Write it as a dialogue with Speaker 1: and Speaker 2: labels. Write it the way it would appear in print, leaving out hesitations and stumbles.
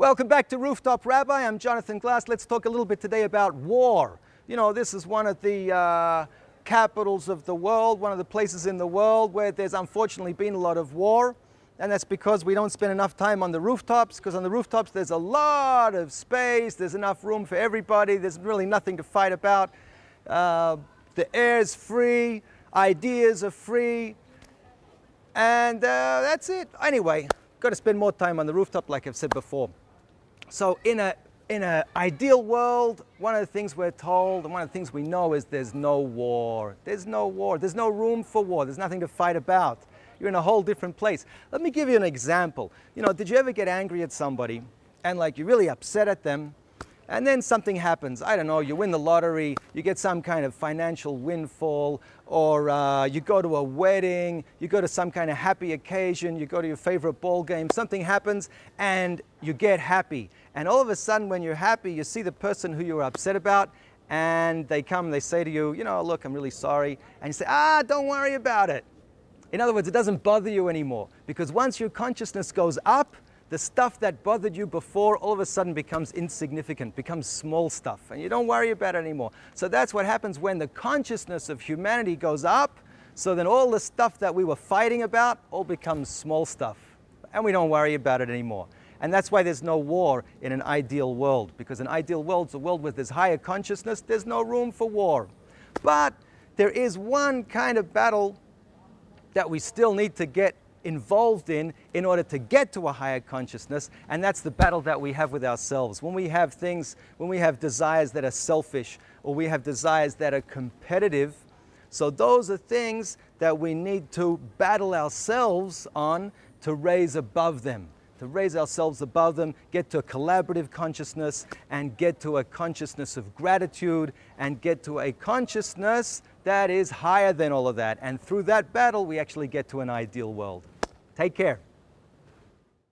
Speaker 1: Welcome back to Rooftop Rabbi. I'm Jonathan Glass. Let's talk a little bit today about war. You know, this is one of the capitals of the world, one of the places in the world where there's unfortunately been a lot of war. And that's because we don't spend enough time on the rooftops, because on the rooftops there's a lot of space, there's enough room for everybody, there's really nothing to fight about. The air's free, ideas are free, and that's it. Anyway, got to spend more time on the rooftop, like I've said before. So in an ideal world, one of the things we're told and one of the things we know is there's no war. There's no war. There's no room for war. There's nothing to fight about. You're in a whole different place. Let me give you an example. You know, did you ever get angry at somebody and like you're really upset at them, and then something happens? I don't know, you win the lottery, you get some kind of financial windfall, or you go to a wedding, you go to some kind of happy occasion, you go to your favorite ball game, something happens and you get happy. And all of a sudden when you're happy, you see the person who you were upset about, and they come and they say to you, you know, look, I'm really sorry. And you say, don't worry about it. In other words, it doesn't bother you anymore, because once your consciousness goes up, the stuff that bothered you before all of a sudden becomes insignificant, becomes small stuff, and you don't worry about it anymore. So that's what happens when the consciousness of humanity goes up. So then all the stuff that we were fighting about all becomes small stuff, and we don't worry about it anymore. And that's why there's no war in an ideal world, because an ideal world is a world with this higher consciousness. There's no room for war. But there is one kind of battle that we still need to get involved in order to get to a higher consciousness, and that's the battle that we have with ourselves. When we have things, when we have desires that are selfish, or we have desires that are competitive, so those are things that we need to battle ourselves on to raise above them. To raise ourselves above them, get to a collaborative consciousness, and get to a consciousness of gratitude, and get to a consciousness that is higher than all of that. And through that battle, we actually get to an ideal world. Take care.